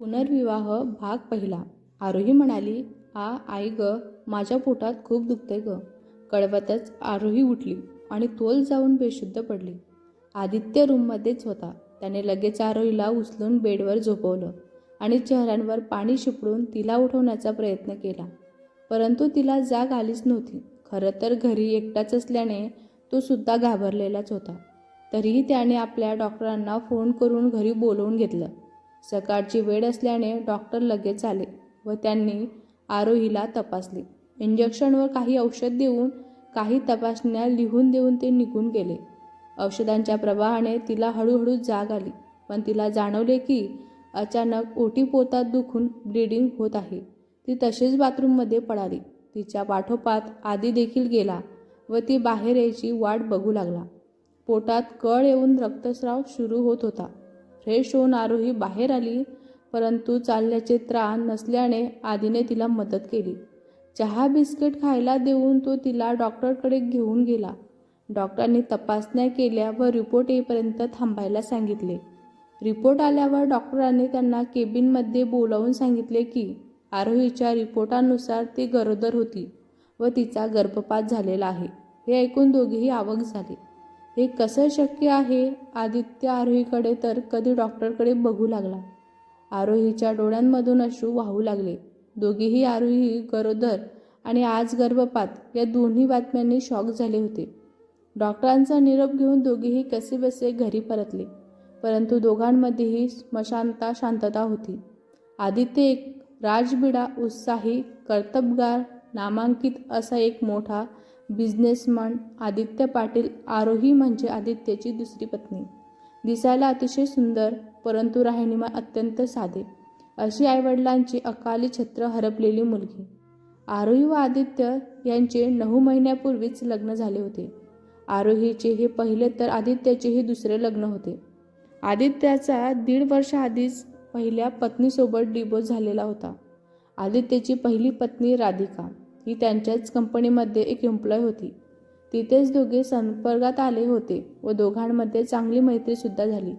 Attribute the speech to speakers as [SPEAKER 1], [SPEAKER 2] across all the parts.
[SPEAKER 1] पुनर्विवाह भाग पहिला. आरोही म्हणाली, आई ग, माझ्या पोटात खूप दुखतंय ग. कळवतच आरोही उठली आणि तोल जाऊन बेशुद्ध पडली. आदित्य रूममध्येच होता. त्याने लगेच आरोहीला उचलून बेडवर झोपवलं आणि चेहऱ्यांवर पाणी शिपडून तिला उठवण्याचा प्रयत्न केला. परंतु तिला जाग आलीच नव्हती. खरं तर घरी एकटाच असल्याने तो सुद्धा घाबरलेलाच होता. तरीही त्याने आपल्या डॉक्टरांना फोन करून घरी बोलवून घेतलं. सकाळची वेळ असल्याने डॉक्टर लगेच आले व त्यांनी आरोहीला तपासले. इंजेक्शन व काही औषध देऊन काही तपासण्या लिहून देऊन ते निघून गेले. औषधांच्या प्रवाहाने तिला हळूहळू जाग आली, पण तिला जाणवले की अचानक ओटीपोटात दुखून ब्लिडिंग होत आहे. ती तशीच बाथरूममध्ये पळाली. तिच्या पाठोपाठ आदी देखील गेला व ती बाहेर यायची वाट बघू लागला. पोटात कळ येऊन रक्तस्राव सुरू होत होता. फ्रेश होऊन आरोही बाहेर आली, परंतु चालण्याचे त्राण नसल्याने आदीने तिला मदत केली. चहा बिस्किट खायला देऊन तो तिला डॉक्टरकडे घेऊन गेला. डॉक्टरांनी तपासण्या केल्या व रिपोर्ट येईपर्यंत थांबायला सांगितले. रिपोर्ट आल्यावर डॉक्टरांनी त्यांना केबिनमध्ये बोलावून सांगितले की आरोहीच्या रिपोर्टानुसार ती गरोदर होती व तिचा गर्भपात झालेला आहे. हे ऐकून दोघेही अवाक झाले. हे कसं शक्य आहे? आदित्य आरोहीकडे तर कधी डॉक्टरकडे बघू लागला. आरोहीच्या डोळ्यांमधून अश्रू वाहू लागले. दोघेही आरोही गरोदर आणि आज गर्भपात या दोन्ही बातम्यांनी शॉक झाले होते. डॉक्टरांचा निरोप घेऊन दोघेही कसेबसे घरी परतले, परंतु दोघांमध्येही स्मशानता शांतता होती. आदित्य एक राजबिडा, उत्साही, कर्तबगार, नामांकित असा एक मोठा बिझनेसमन आदित्य पाटील. आरोही म्हणजे आदित्यची दुसरी पत्नी. दिसायला अतिशय सुंदर, परंतु राहणीमान अत्यंत साधे, अशी आईवडिलांची अकाली छत्र हरपलेली मुलगी. आरोही व आदित्य यांचे 9 महिन्यापूर्वीच लग्न झाले होते. आरोहीचे हे पहिले तर आदित्यचे हे दुसरे लग्न होते. आदित्याचा 1.5 वर्ष आधीच पहिल्या पत्नीसोबत डिवोर्स झालेला होता. आदित्यची पहिली पत्नी राधिका ही त्यांच्याच कंपनीमध्ये एक एम्प्लॉय होती. तिथेच दोघे संपर्कात आले होते व दोघांमध्ये चांगली मैत्रीसुद्धा झाली.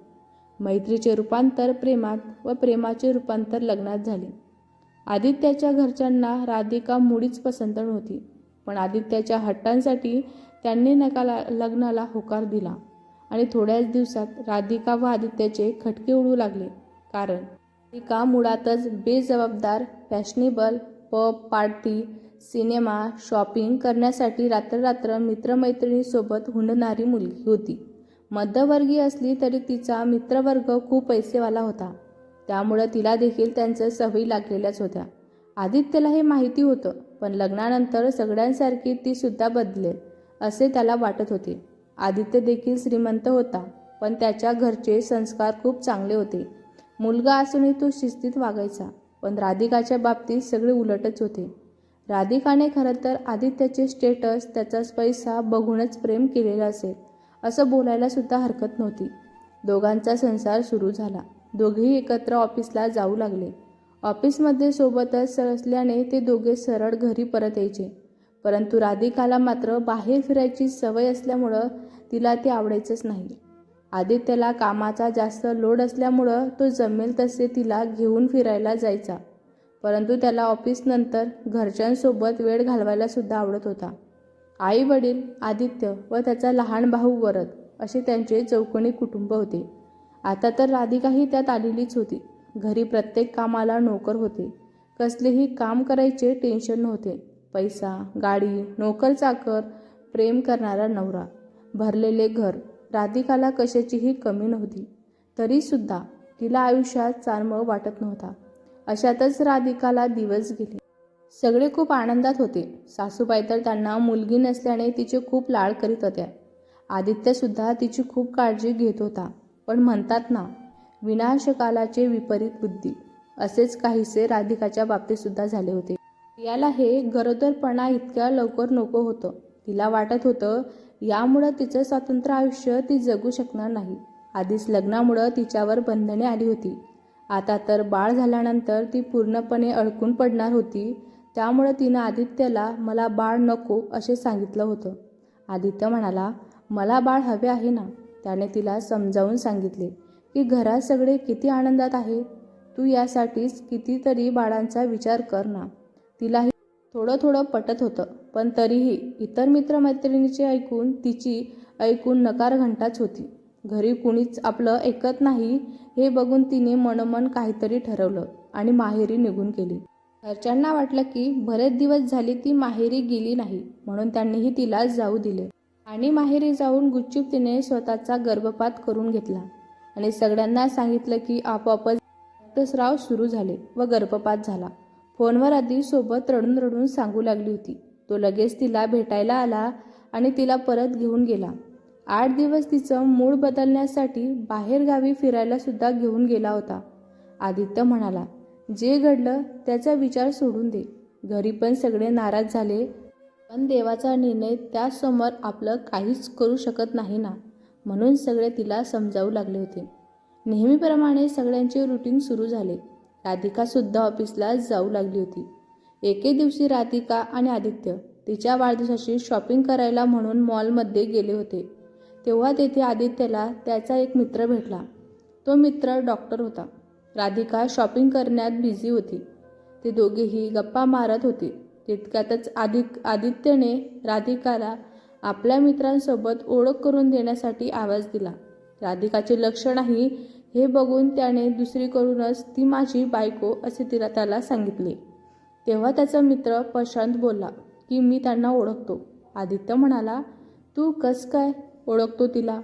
[SPEAKER 1] मैत्रीचे रूपांतर प्रेमात व प्रेमाचे रूपांतर लग्नात झाले. आदित्याच्या घरच्यांना राधिका मुळीच पसंत नव्हती, पण आदित्याच्या हट्टांसाठी त्यांनी लग्नाला होकार दिला आणि थोड्याच दिवसात राधिका व आदित्याचे खटके उडू लागले. कारण राधिका मुळातच बेजबाबदार, fashionable, pub, party, cinema, shopping करण्यासाठी रात्र मित्रमैत्रिणींसोबत हुंडणारी मुलगी होती. मध्यमवर्गीय असली तरी तिचा मित्रवर्ग खूप पैसेवाला होता, त्यामुळे तिला देखील त्यांच्या सवयी लागलेल्याच होत्या. आदित्यला हे माहिती होतं, पण लग्नानंतर सगळ्यांसारखी ती सुद्धा बदलेल असे त्याला वाटत होते. आदित्य देखील श्रीमंत होता, पण त्याच्या घरचे संस्कार खूप चांगले होते. मुलगा असूनही तो शिस्तीत वागायचा, पण राधिकाच्या बाबतीत सगळे उलटच होते. राधिकाने खरं तर आदित्यचे स्टेटस, त्याचा पैसा बघूनच प्रेम केलेलं असेल असं बोलायला सुद्धा हरकत नव्हती. दोघांचा संसार सुरू झाला. दोघेही एकत्र ऑफिसला जाऊ लागले. ऑफिसमध्ये सोबतच असल्याने ते दोघे सरळ घरी परत यायचे. परंतु राधिकाला मात्र बाहेर फिरायची सवय असल्यामुळं तिला ते आवडायचंच नाही. आदित्यला कामाचा जास्त लोड असल्यामुळं तो जमेल तसे तिला घेऊन फिरायला जायचा, परंतु त्याला ऑफिसनंतर घरच्यांसोबत वेळ घालवायला सुद्धा आवडत होता. आई वडील, आदित्य व त्याचा लहान भाऊ वरद असे त्यांचे चौकोनी कुटुंब होते. आता तर राधिकाही त्यात आलेलीच होती. घरी प्रत्येक कामाला नोकर होते. कसलेही काम करायचे टेन्शन नव्हते. पैसा, गाडी, नोकर चाकर, प्रेम करणारा नवरा, भरलेले घर. राधिकाला कशाचीही कमी नव्हती. तरीसुद्धा तिला आयुष्यात चांगलं वाटत नव्हता. अशातच राधिकाला दिवस गेले. सगळे खूप आनंदात होते. सासूबाई तर त्यांना मुलगी नसल्याने तिचे खूप लाड करीत होत्या. आदित्यसुद्धा तिची खूप काळजी घेत होता. पण म्हणतात ना, विनाशकालाचे विपरीत बुद्धी, असेच काहीसे राधिकाच्या बाबतीत सुद्धा झाले होते. याला हे गरोदरपणा इतक्या लवकर नको होतं. तिला वाटत होतं यामुळं तिचं स्वतंत्र आयुष्य ती जगू शकणार नाही. आधीच लग्नामुळं तिच्यावर बंधने आली होती. आता तर बाळ झाल्यानंतर ती पूर्णपणे अडकून पडणार होती. त्यामुळं तिनं आदित्यला मला बाळ नको असे सांगितलं होतं. आदित्य म्हणाला, मला बाळ हवे आहे ना. त्याने तिला समजावून सांगितले की घरात सगळे किती आनंदात आहे. तू यासाठीच कितीतरी बाळांचा विचार कर ना. तिलाही थोडं थोडं पटत होतं, पण तरीही इतर मित्रमैत्रिणीचे ऐकून तिची ऐकून नकार घंटाच होती. घरी कुणीच आपलं ऐकत नाही हे बघून तिने मनोमन काहीतरी ठरवलं आणि माहेरी निघून गेली. घरच्यांना वाटलं की बरेच दिवस झाले ती माहेरी गेली नाही, म्हणून त्यांनीही तिला जाऊ दिले आणि माहेरी जाऊन गुपचूप तिने स्वतःचा गर्भपात करून घेतला आणि सगळ्यांना सांगितलं की आपोआपच रक्तस्राव सुरू झाले व गर्भपात झाला. फोनवर आधी सोबत रडून रडून सांगू लागली होती. तो लगेच तिला भेटायला आला आणि तिला परत घेऊन गेला. 8 दिवस तिचं मूड बदलण्यासाठी बाहेरगावी फिरायला सुद्धा घेऊन गेला होता. आदित्य म्हणाला, जे घडलं त्याचा विचार सोडून दे. घरी पण सगळे नाराज झाले, पण देवाचा निर्णय त्यासमोर आपलं काहीच करू शकत नाही ना, म्हणून सगळे तिला समजावू लागले होते. नेहमीप्रमाणे सगळ्यांचे रुटीन सुरू झाले. राधिका सुद्धा ऑफिसला जाऊ लागली होती. एके दिवशी राधिका आणि आदित्य तिच्या वाढदिवसाची शॉपिंग करायला म्हणून मॉलमध्ये गेले होते. तेव्हा तेथे आदित्यला त्याचा एक मित्र भेटला. तो मित्र डॉक्टर होता. राधिका शॉपिंग करण्यात बिझी होती. ते दोघेही गप्पा मारत होते. तितक्यातच आदित्यने राधिकाला आपल्या मित्रांसोबत ओळख करून देण्यासाठी आवाज दिला. राधिकाचे लक्ष नाही हे बघून त्याने दुसरीकडूनच ती माझी बायको असे त्याला सांगितले. तेव्हा त्याचा मित्र प्रशांत बोलला की मी त्यांना ओळखतो. आदित्य म्हणाला, तू कस काय ओळखतो तिला?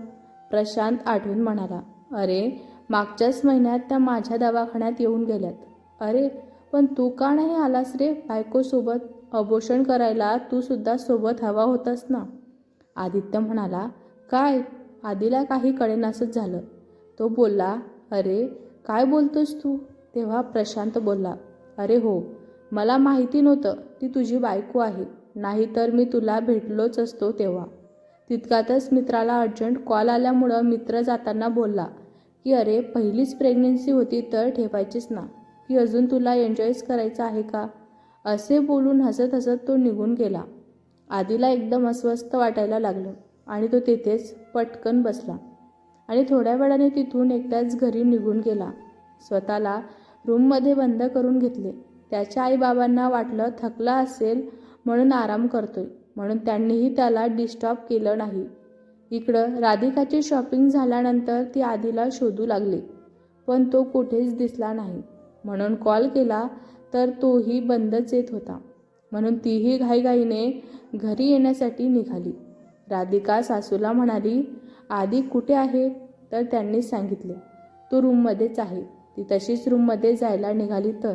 [SPEAKER 1] प्रशांत आठवून म्हणाला, अरे मागच्याच महिन्यात त्या माझ्या दवाखान्यात येऊन गेल्यात. अरे पण तू का नाही आलास रे बायकोसोबत? अबॉर्शन करायला तू सुद्धा सोबत हवा होतास ना. आदित्य म्हणाला, काय? आधीला काही कळेनासच झालं. तो बोलला, अरे काय बोलतोस तू? तेव्हा प्रशांत बोलला, अरे हो, मला माहिती नव्हतं ती तुझी बायको आहे, नाहीतर मी तुला भेटलोच असतो तेव्हा. तितक्यातच मित्राला अर्जंट कॉल आल्यामुळं मित्र जाताना बोलला की अरे पहिलीच प्रेग्नन्सी होती तर ठेवायचीच ना, की अजून तुला एन्जॉयच करायचं आहे का? असे बोलून हसत हसत तो निघून गेला. आधीला एकदम अस्वस्थ वाटायला लागलं आणि तो तेथेच पटकन बसला आणि थोड्या वेळाने तिथून एकटाच घरी निघून गेला. स्वतःला रूममध्ये बंद करून घेतले. त्याच्या आईबाबांना वाटलं थकला असेल म्हणून आराम करतोय, म्हणून त्यांनीही त्याला डिस्टर्ब केलं नाही. इकडं राधिकाची शॉपिंग झाल्यानंतर ती आधीला शोधू लागली, पण तो कुठेच दिसला नाही. म्हणून कॉल केला तर तोही बंदच येत होता. म्हणून तीही घाईघाईने घरी येण्यासाठी निघाली. राधिका सासूला म्हणाली, आधी कुठे आहे? तर त्यांनी सांगितले, तो रूममध्येच आहे. ती तशीच रूममध्ये जायला निघाली तर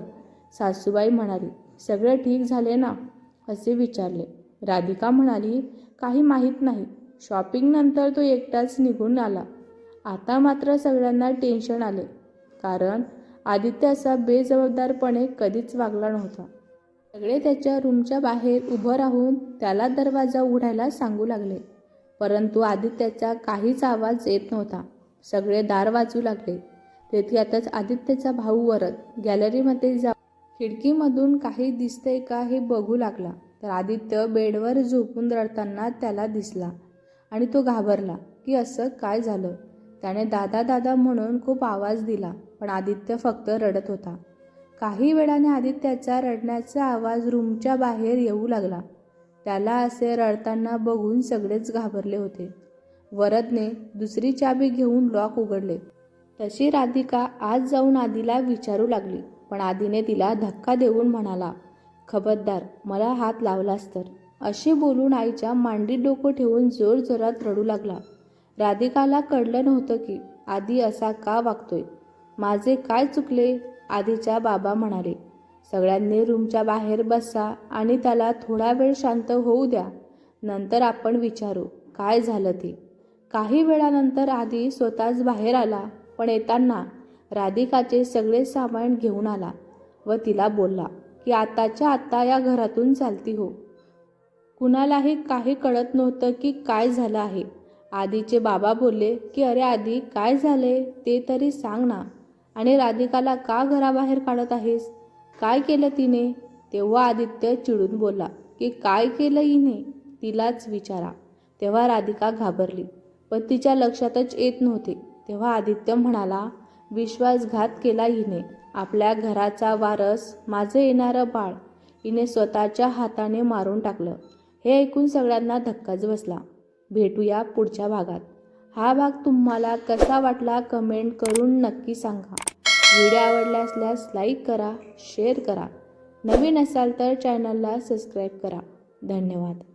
[SPEAKER 1] सासूबाई म्हणाली, सगळे ठीक झाले ना? असे विचारले. राधिका म्हणाली, काही माहीत नाही. शॉपिंगनंतर तो एकटाच निघून आला. आता मात्र सगळ्यांना टेन्शन आले, कारण आदित्य असा बेजबाबदारपणे कधीच वागला नव्हता. सगळे त्याच्या रूमच्या बाहेर उभं राहून त्याला दरवाजा उघडायला सांगू लागले, परंतु आदित्याचा काहीच आवाज येत नव्हता. सगळे दार वाजू लागले. तितक्यातच आदित्यचा भाऊ वरद गॅलरीमध्ये जाऊन खिडकीमधून काही दिसतंय का हे बघू लागला. तर आदित्य बेडवर झोपून रडताना त्याला दिसला आणि तो घाबरला की असं काय झालं. त्याने दादा दादा म्हणून खूप आवाज दिला, पण आदित्य फक्त रडत होता. काही वेळाने आदित्याचा रडण्याचा आवाज रूमच्या बाहेर येऊ लागला. त्याला असे रडताना बघून सगळेच घाबरले होते. वरदने दुसरी चाबी घेऊन लॉक उघडले. तशी राधिका आज जाऊन आधीला विचारू लागली, पण आधीने तिला धक्का देऊन म्हणाला, खबरदार मला हात लावलास तर. असे बोलून आईच्या मांडीत डोकं ठेवून जोरजोरात रडू लागला. राधिकाला कळलं नव्हतं की आधी असा का वागतोय. माझे काय चुकले? आधीच्या बाबा म्हणाले, सगळ्यांनी रूमच्या बाहेर बसा आणि त्याला थोडा वेळ शांत होऊ द्या, नंतर आपण विचारू काय झालं ते. काही वेळानंतर आधी स्वतःच बाहेर आला, पण येताना राधिकाचे सगळे सामान घेऊन आला व तिला बोलला की आताच्या आत्ता या घरातून चालती हो. कुणालाही काही कळत नव्हतं की काय झालं आहे. आधीचे बाबा बोलले की अरे आधी काय झाले ते तरी सांग ना, आणि राधिकाला का घराबाहेर काढत आहेस? काय केलं तिने? तेव्हा आदित्य चिडून बोलला की काय केलं हिने, तिलाच विचारा. तेव्हा राधिका घाबरली, पण तिच्या लक्षातच येत नव्हते. तेव्हा आदित्य म्हणाला, विश्वासघात केला हिने. आपल्या घराचा वारस माझं येणारं बाळ हिने स्वतःच्या हाताने मारून टाकलं. हे ऐकून सगळ्यांना धक्काच बसला. भेटूया पुढच्या भागात. हा भाग तुम्हाला कसा वाटला कमेंट करून नक्की सांगा. व्हिडिओ आवडला असल्यास लाईक करा, शेअर करा. नवीन असाल तर चॅनलला सबस्क्राईब करा. धन्यवाद.